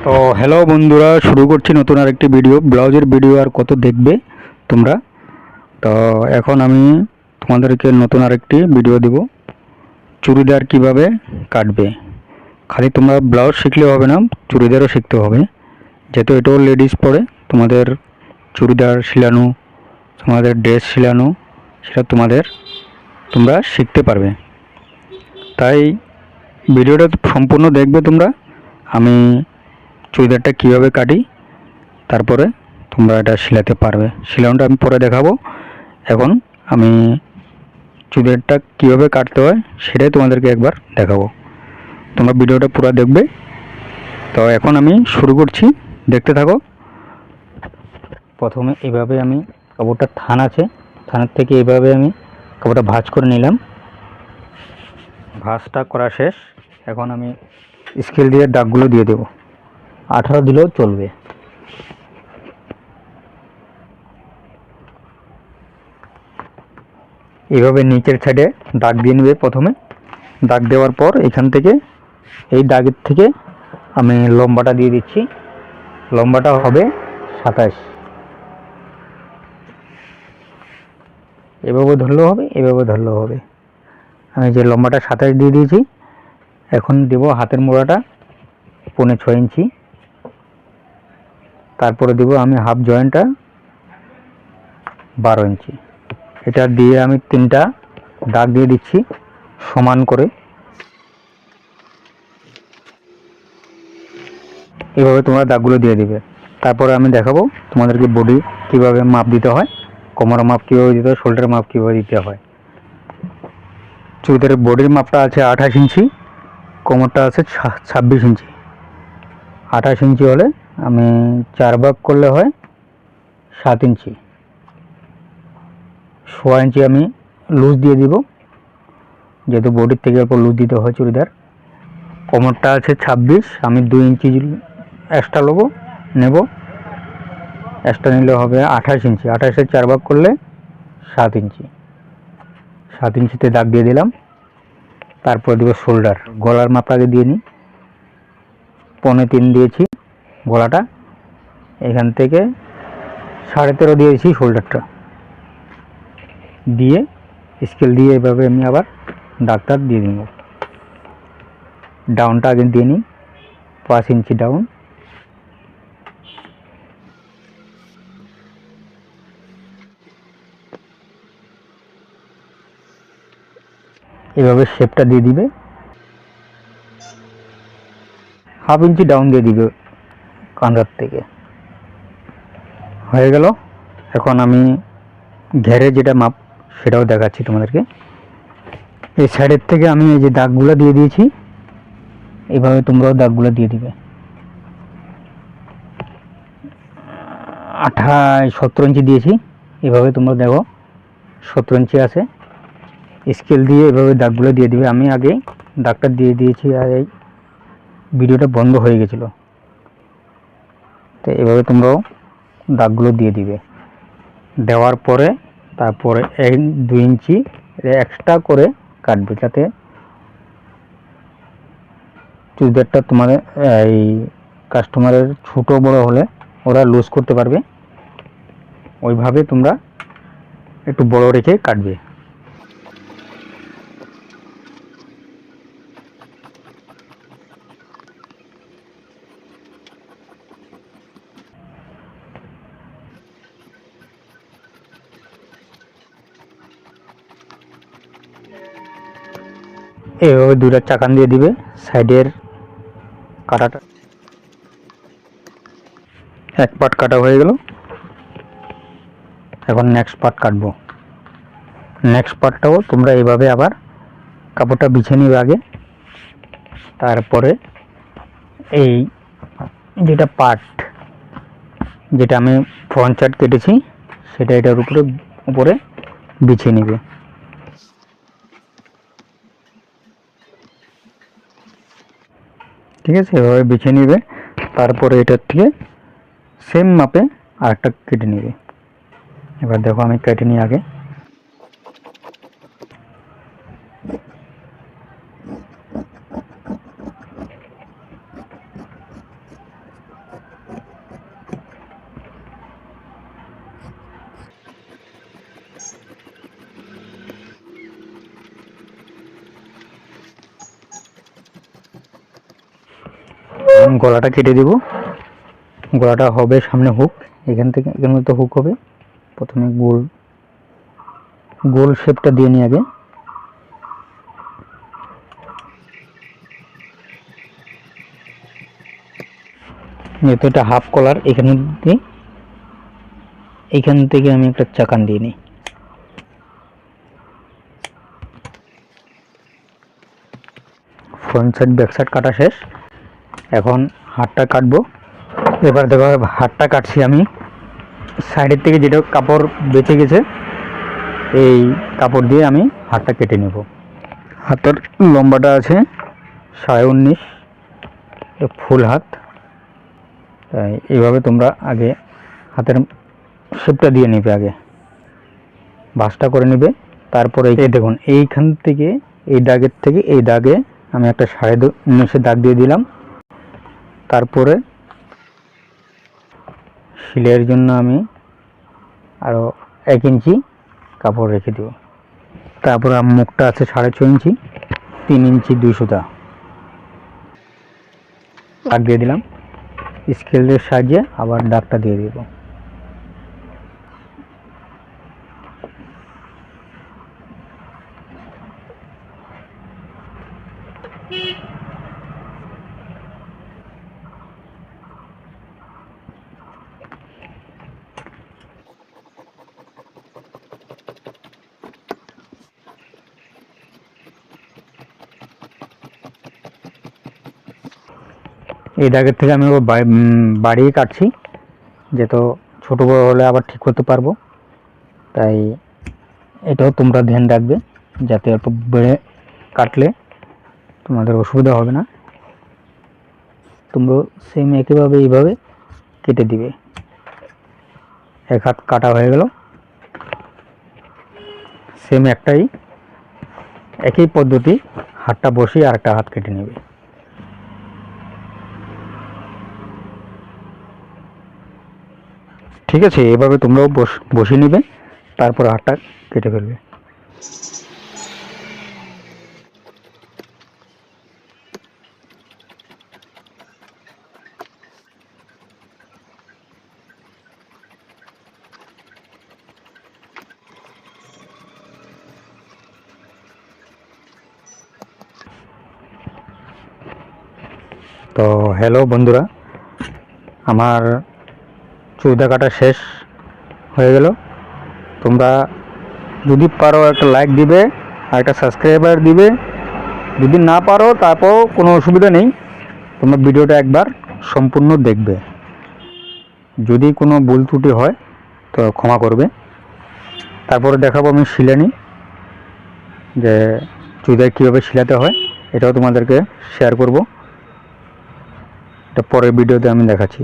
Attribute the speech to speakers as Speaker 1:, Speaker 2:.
Speaker 1: তো হ্যালো বন্ধুরা, শুরু করছি নতুন আরেকটি ভিডিও। ব্লাউজের ভিডিও আর কত দেখবে তোমরা। তো এখন আমি তোমাদেরকে নতুন আরেকটি ভিডিও দেব, চুড়িদার কিভাবে কাটবে। খালি তোমরা ব্লাউজ শিখলে হবে না, চুড়িদারও শিখতে হবে, যেহেতু এটাও লেডিস পরে। তোমাদের চুড়িদার সিলানো, তোমাদের ড্রেস সিলানো, সেটা তোমরা শিখতে পারবে। তাই ভিডিওটা সম্পূর্ণ দেখবে তোমরা। আমি চুড়িদারটা কীভাবে কাটি, তারপরে তোমরা এটা সিলাতে পারবে। সিলানোটা আমি পরে দেখাবো। এখন আমি চুড়িদারটা কীভাবে কাটতে হয় সেটাই তোমাদেরকে একবার দেখাবো। তোমরা ভিডিওটা পুরো দেখবে। তো এখন আমি শুরু করছি, দেখতে থাকো। প্রথমে এভাবে আমি কাপড়টা থানার থেকে এভাবে আমি কাপড়টা ভাঁজ করে নিলাম। ভাঁজটা করা শেষ। এখন আমি স্কেল দিয়ে দাগগুলো দিয়ে দেব। 18 দিলেও চলবে। এইভাবে নিচের সাইডে দাগ দিয়ে নেবে। প্রথমে দাগ দেওয়ার পর এখান থেকে, এই দাগের থেকে আমি লম্বাটা দিয়ে দিচ্ছি। লম্বাটা হবে 27। এভাবে ধরলেও হবে, এভাবে ধরলেও হবে। আমি যে লম্বাটা 27 দিয়ে দিয়েছি, এখন দেব হাতের মোড়াটা 6.25 ইঞ্চি। তারপরে দেব আমি হাফ জয়েন্টটা 12 ইঞ্চি। এটা দিয়ে আমি 3টা দাগ দিয়ে দিচ্ছি সমান করে। এভাবে তোমরা দাগগুলো দিয়ে দিবে। তারপরে আমি দেখাবো তোমাদেরকে বডি কিভাবে মাপ দিতে হয়, কোমর মাপ কীভাবে দিতে হয়, শোল্ডার মাপ কীভাবে দিতে হয়। চুড়িদারের বডির মাপটা আছে 28 ইঞ্চি, কোমরটা আছে 26 ইঞ্চি। 28 ইঞ্চি হলে আমি 4 ভাগ করলে হয় 7 ইঞ্চি। 16 ইঞ্চি আমি লুজ দিয়ে দিব, যেহেতু বডির থেকে অল্প লুজ দিতে হয় চুড়িদার। কোমরটা আছে 26, আমি 2 ইঞ্চি এক্সট্রা নেব। এক্সট্রা নিলে হবে 28 ইঞ্চি। 28-এর 4 ভাগ করলে 7 ইঞ্চি। 7 ইঞ্চিতে দাগ দিয়ে দিলাম। তারপর দেবো শোল্ডার। গলার মাপটাকে দিয়ে নিই। 3.25 দিয়েছি গলাটা, এখান থেকে 13.5 দিয়েছি শোল্ডারটা দিয়ে স্কেল দিয়ে এভাবে আমি আবার দাগটা দিয়ে দিব। ডাউনটা আগে দিয়ে নিই, 5 ইঞ্চি ডাউন। এভাবে শেপটা দিয়ে দিবে। হাফ ইঞ্চি ডাউন দিয়ে দিবে কাঁধার থেকে। হয়ে গেল। এখন আমি ঘেরে যেটা মাপ সেটাও দেখাচ্ছি তোমাদেরকে। এই সাইডের থেকে আমি এই যে দাগগুলো দিয়ে দিয়েছি, এইভাবে তোমরাও দাগগুলো দিয়ে দিবে। 17 ইঞ্চি দিয়েছি। এভাবে তোমরা দেখো 17 ইঞ্চি আছে। স্কেল দিয়ে এভাবে দাগগুলো দিয়ে দিবে। আমি আগে দাগটা দিয়ে দিয়েছি আর এই ভিডিওটা বন্ধ হয়ে গেছিলো, তো এভাবে তোমরাও দাগগুলো দিয়ে দিবে। দেওয়ার পরে তারপরে 1-2 ইঞ্চি এক্সট্রা করে কাটবে, যাতে চুড়িদারটা তোমাদের এই কাস্টমারের ছোটো বড় হলে ওরা লুজ করতে পারবে। ওইভাবে তোমরা একটু বড় রেখে কাটবে। এইভাবে 2টা চাকান দিয়ে দিবে সাইডের কাটাটা। এক পার্ট কাটা হয়ে গেল। এখন নেক্সট পার্ট কাটবো। নেক্সট পার্টটাও তোমরা এইভাবে আবার কাপড়টা বিছিয়ে নিবে আগে। তারপরে এই যেটা পার্ট, যেটা আমি ফ্রন্ট সাইড কেটেছি, সেটা এটার উপরে বিছিয়ে নিবে। ঠিক আছে, এভাবে বিছিয়ে নিবে। তারপরে এটার থেকে সেম মাপে আরেকটা কেটে নিবে। এবার দেখো আমি কেটে নিই আগে। এখন গলাটা কেটে দেব। গলাটা হবে সামনে হুক, এখান থেকে এখানে তো হুক হবে। প্রথমে গোল গোল শেপটা দিয়ে নিই আগে। যেহেতু এটা হাফ কলার, এইখান থেকে আমি একটা চাকান দিয়ে নিই। ফ্রন্ট সাইড ব্যাক সাইড কাটা শেষ। এখন হাতটা কাটবো। এবার দেখো হাতটা কাটছি আমি। সাইডের থেকে যেটা কাপড় বেঁচে গেছে এই কাপড় দিয়ে আমি হাতটা কেটে নেব। হাতের লম্বাটা আছে 19.5, ফুল হাত। তাই এইভাবে তোমরা আগে হাতের শেপটা দিয়ে নেবে, আগে ভাঁজটা করে নেবে। তারপরে এই দেখুন এইখান থেকে এই দাগের থেকে এই দাগে আমি একটা 19.5 দাগ দিয়ে দিলাম। তারপরে সেলাইয়ের জন্য আমি আরও 1 ইঞ্চি কাপড় রেখে দেব। তারপরে মুখটা আছে 6.5 ইঞ্চি, 3 ইঞ্চি 2 সুতা দাগ দিয়ে দিলাম। স্কেলের সাহায্যে আবার দাগটা দিয়ে দেব। এই দাগের থেকে আমি বাড়িয়ে কাটছি, যেহেতু ছোটো বড়ো হলে আবার ঠিক করতে পারবো। তাই এটাও তোমরা ধ্যান রাখবে যাতে অল্প বেড়ে কাটলে তোমাদের অসুবিধা হবে না। তোমরা সেম একইভাবে এইভাবে কেটে দিবে। এক হাত কাটা হয়ে গেল। সেম একই পদ্ধতি হাতটা বসিয়ে আরেকটা হাত কেটে নেবে। ঠিক আছে, এভাবে তোমরাও বসিয়ে নেবে, তারপর হাতটা কেটে ফেলবে। তো হ্যালো বন্ধুরা, আমার চুড়িদার কাটা শেষ হয়ে গেল। তোমরা যদি পারো একটা লাইক দিবে আর একটা সাবস্ক্রাইবার দিবে। যদি না পারো তারপর কোনো অসুবিধা নেই, তোমরা ভিডিওটা একবার সম্পূর্ণ দেখবে। যদি কোনো ভুল ত্রুটি হয় তো ক্ষমা করবে। তারপরে দেখাবো আমি সিলানি, যে চুড়িদার কীভাবে সিলাতে হয়, এটাও তোমাদেরকে শেয়ার করব। এটা পরের ভিডিওতে আমি দেখাচ্ছি।